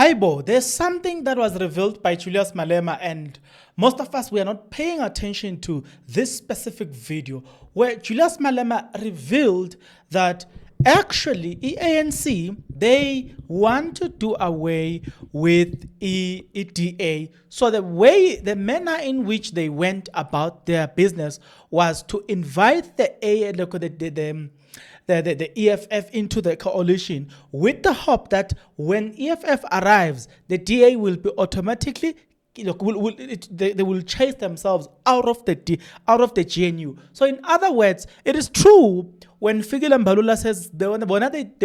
Aibo, there's something that was revealed by Julius Malema, and most of us, we are not paying attention to this specific video where Julius Malema revealed that actually ANC, they want to do away with EDA. So the manner in which they went about their business was to invite the EFF into the coalition with the hope that when EFF arrives, the DA will be automatically, they will chase themselves out of the GNU. So in other words, it is true when Fikile Mbalula says they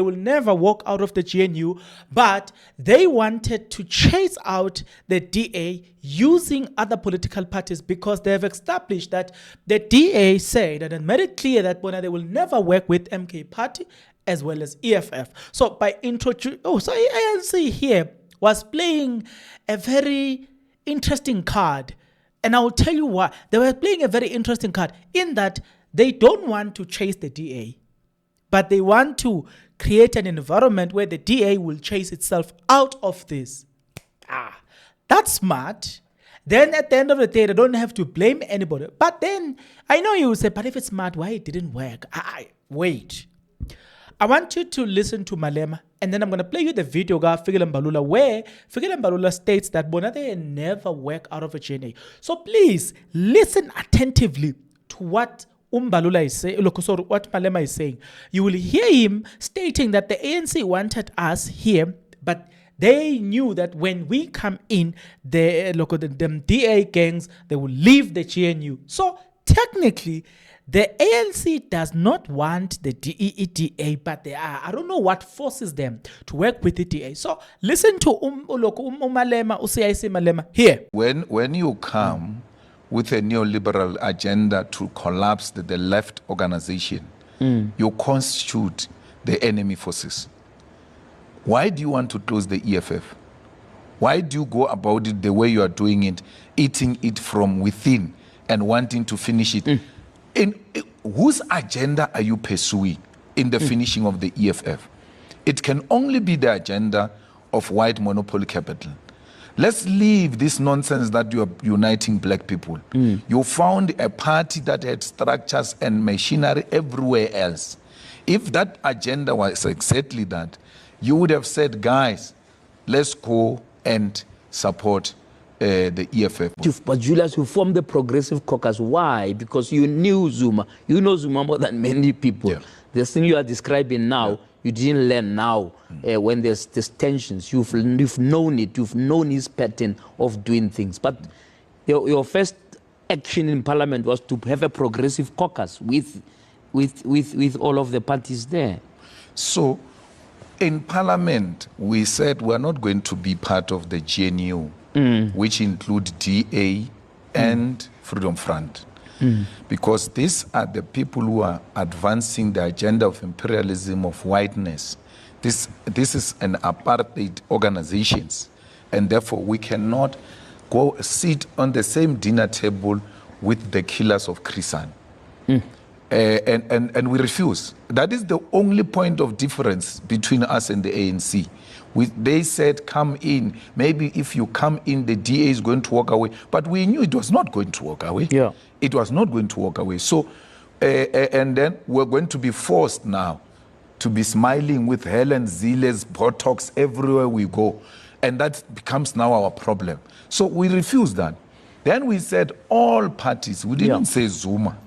will never walk out of the GNU, but they wanted to chase out the DA using other political parties because they have established that the DA said and made it clear that they will never work with MK Party as well as EFF. So by introducing, so ANC here was playing a very interesting card, and I will tell you why. They were playing a very interesting card in that they don't want to chase the DA, but they want to create an environment where the DA will chase itself out of this. That's smart. Then at the end of the day, they don't have to blame anybody. But then I know you will say, but if it's smart, why it didn't work? Wait. I want you to listen to Malema, and then I'm going to play you the video of Fikile Mbalula, where Fikile Mbalula states that they never work out of a GNA. So please listen attentively to what Mbalula is saying, what Malema is saying. You will hear him stating that the ANC wanted us here, but they knew that when we come in, the DA gangs, they will leave the GNU. So technically, the ANC does not want the EDA, but they are, I don't know what forces them to work with the DA. So listen to Malema, UCIC Malema here. When you come with a neoliberal agenda to collapse the left organization, you constitute the enemy forces. Why do you want to close the EFF? Why do you go about it the way you are doing it, eating it from within and wanting to finish it? In whose agenda are you pursuing in the finishing of the EFF? It can only be the agenda of white monopoly capital. Let's leave this nonsense that you are uniting black people. You found a party that had structures and machinery everywhere else. If that agenda was exactly that, you would have said, guys, let's go and support the EFF. But Julius, you formed the Progressive Caucus. Why? Because you knew Zuma. You know Zuma more than many people. Yeah. The thing you are describing now, you didn't learn now. When there's tensions, you've known it. You've known his pattern of doing things. But your first action in Parliament was to have a Progressive Caucus with all of the parties there. So, in Parliament, we said we're not going to be part of the GNU. Which include DA and Freedom Front. Because these are the people who are advancing the agenda of imperialism, of whiteness. This is an apartheid organizations, and therefore we cannot go sit on the same dinner table with the killers of Chrisan. And we refuse. That is the only point of difference between us and the ANC. They said, come in. Maybe if you come in, the DA is going to walk away. But we knew it was not going to walk away. Yeah. It was not going to walk away. So, and then we're going to be forced now to be smiling with Helen Zile's Botox everywhere we go. And that becomes now our problem. So we refused that. Then we said all parties, we didn't say Zuma.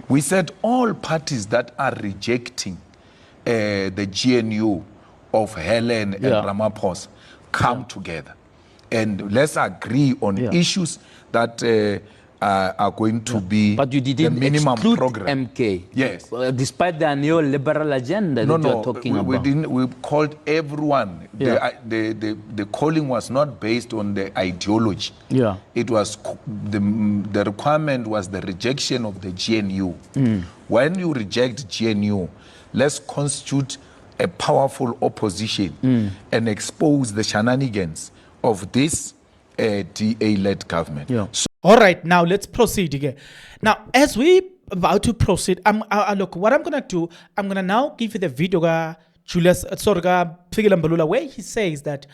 We said all parties that are rejecting the GNU of Helen and Ramaphosa come together and let's agree on issues that are going to be but you didn't the minimum exclude program. MK. Yes. Despite the neoliberal agenda that you're talking about. We didn't. We called everyone. The calling was not based on the ideology. Yeah. It was the requirement was the rejection of the GNU. When you reject GNU, let's constitute a powerful opposition and expose the shenanigans of this DA-led government. Yeah. So, all right, now let's proceed again. Now, as we about to proceed, look, what I'm going to do, I'm going to now give you the video Julius Fikile Mbalula, where he says that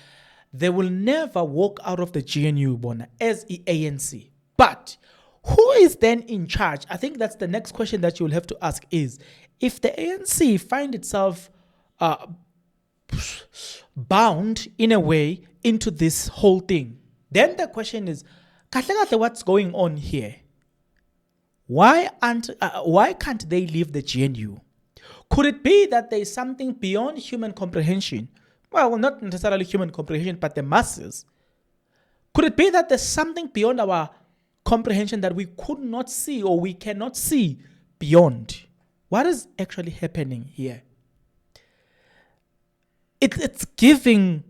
they will never walk out of the GNU bona as the ANC. But who is then in charge? I think that's the next question that you'll have to ask is, if the ANC find itself bound in a way into this whole thing, then the question is, what's going on here? Why can't they leave the GNU? Could it be that there is something beyond human comprehension? Well, not necessarily human comprehension, but the masses. Could it be that there's something beyond our comprehension that we could not see or we cannot see beyond? What is actually happening here? It's giving,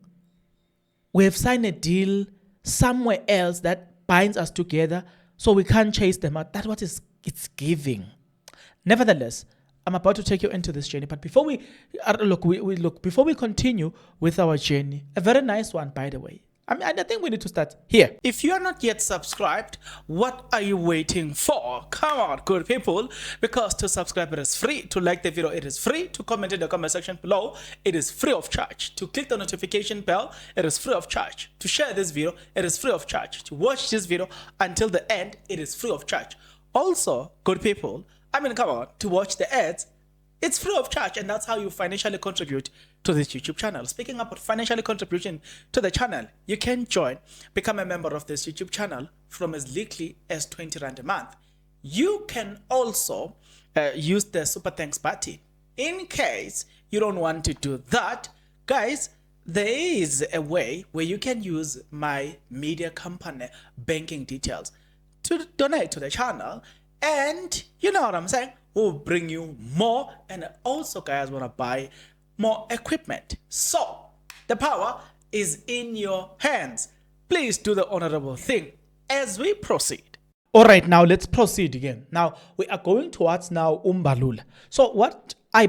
we have signed a deal somewhere else that binds us together so we can't chase them out. That's what it's giving. Nevertheless, I'm about to take you into this journey, but before we before we continue with our journey, a very nice one, by the way. I think we need to start here. If you are not yet subscribed, what are you waiting for? Come on, good people, because to subscribe it is free. To like the video, it is free. To comment in the comment section below, it is free of charge. To click the notification bell, it is free of charge. To share this video, it is free of charge. To watch this video until the end, it is free of charge. Also, good people, come on, to watch the ads, it's free of charge, and that's how you financially contribute to this YouTube channel. Speaking about financially contribution to the channel, you can become a member of this YouTube channel from as little as 20 Rand a month. You can also use the super thanks button. In case you don't want to do that, guys, there is a way where you can use my media company banking details to donate to the channel, and you know what I'm saying, we'll bring you more, and also guys want to buy more equipment. So the power is in your hands. Please do the honorable thing as we proceed. All right, now let's proceed again. Now we are going towards now Umbalula. So what I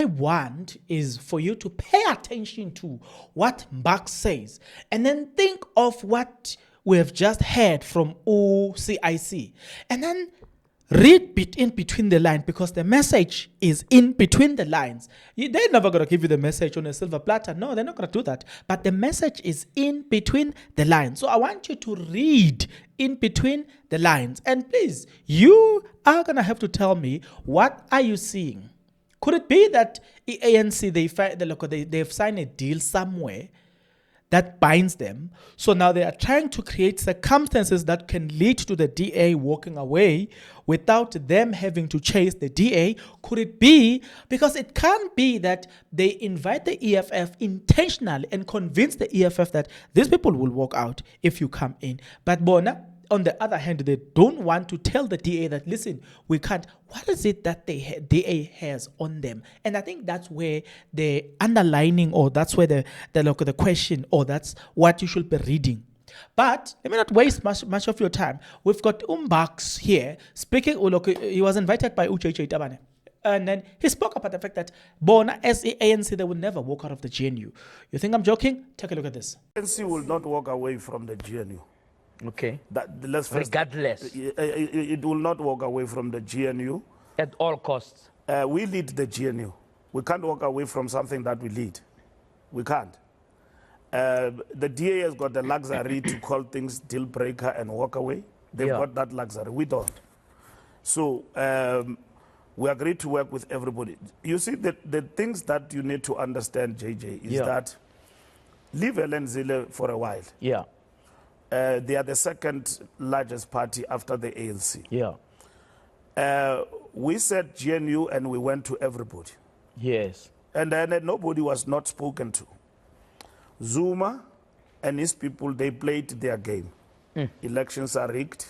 want is for you to pay attention to what Mbak says, and then think of what we have just heard from OCIC, and then read in between the lines, because the message is in between the lines. They're never going to give you the message on a silver platter. No, they're not going to do that. But the message is in between the lines. So I want you to read in between the lines. And please, you are going to have to tell me, what are you seeing? Could it be that the ANC, they've signed a deal somewhere that binds them, so now they are trying to create circumstances that can lead to the DA walking away without them having to chase the DA? Could it be, because it can't be that they invite the EFF intentionally and convince the EFF that these people will walk out if you come in, but Bona, on the other hand, they don't want to tell the DA that, listen, we can't. What is it that the DA has on them? And I think that's where the underlining, or that's where the question, or that's what you should be reading. But let me not waste much of your time. We've got Mbaks here speaking. He was invited by UJJ Tabane. And then he spoke about the fact that Bona, as the ANC, they will never walk out of the GNU. You think I'm joking? Take a look at this. ANC will not walk away from the GNU. Okay. Regardless. It will not walk away from the GNU. At all costs. We lead the GNU. We can't walk away from something that we lead. We can't. The DA has got the luxury to call things deal breaker and walk away. They've got that luxury. We don't. So we agree to work with everybody. You see, the things that you need to understand, JJ, is that leave LNZile for a while. Yeah. They are the second largest party after the ANC. Yeah. We said GNU and we went to everybody. Yes. And then nobody was not spoken to. Zuma and his people, they played their game. Elections are rigged.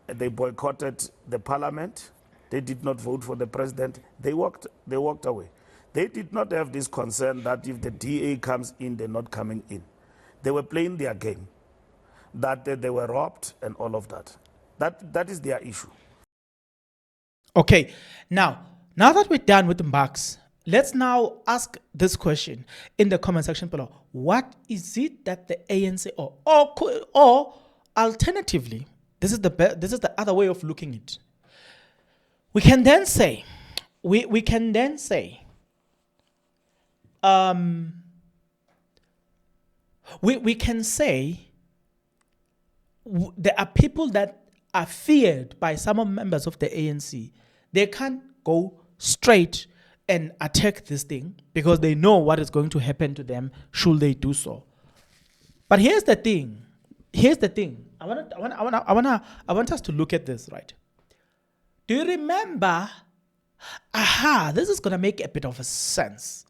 They boycotted the parliament. They did not vote for the president. They walked away. They did not have this concern that if the DA comes in, they're not coming in. They were playing their game. That they were robbed and all of that. That is their issue. Okay, now that we're done with the Mbaks, let's now ask this question in the comment section below. What is it that the ANC, or alternatively, this is the other way of looking at it. We can then say, we can say there are people that are feared by some members of the ANC. They can't go straight and attack this thing because they know what is going to happen to them should they do so. But here's the thing. I want us to look at this, right? Do you remember? This is gonna make a bit of a sense.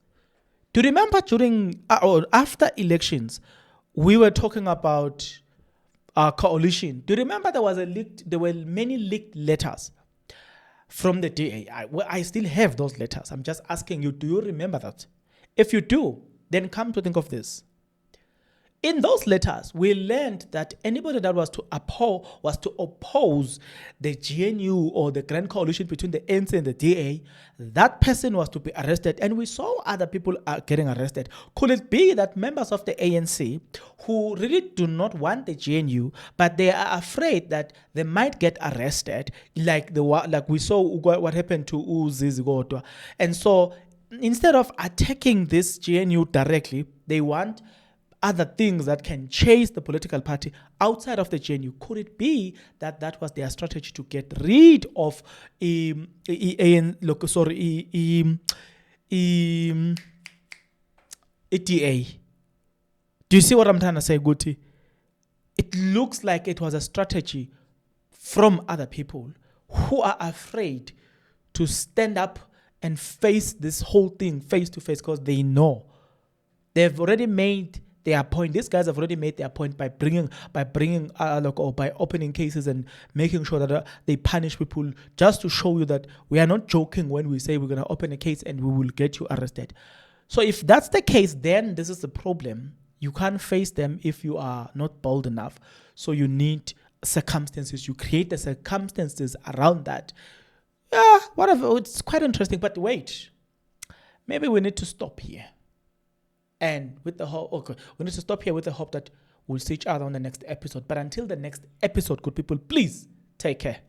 Do you remember during or after elections, we were talking about our coalition? Do you remember there were many leaked letters from the DA? I still have those letters. I'm just asking you, do you remember that? If you do, then come to think of this. In those letters, we learned that anybody that was to oppose the GNU or the grand coalition between the ANC and the DA, that person was to be arrested. And we saw other people getting arrested. Could it be that members of the ANC who really do not want the GNU, but they are afraid that they might get arrested, like we saw what happened to Uzizi Godwa. And so instead of attacking this GNU directly, they want other things that can chase the political party outside of the GNU? Could it be that that was their strategy to get rid of EDA? Do you see what I'm trying to say, Guti? It looks like it was a strategy from other people who are afraid to stand up and face this whole thing face to face because they know they've already made their point. These guys have already made their point by opening cases and making sure that they punish people, just to show you that we are not joking when we say we're going to open a case and we will get you arrested. So if that's the case, then this is the problem. You can't face them if you are not bold enough. So you need circumstances. You create the circumstances around that. Yeah, whatever. It's quite interesting. But wait, maybe we need to stop here. And with the hope, we need to stop here with the hope that we'll see each other on the next episode. But until the next episode, good people, please take care.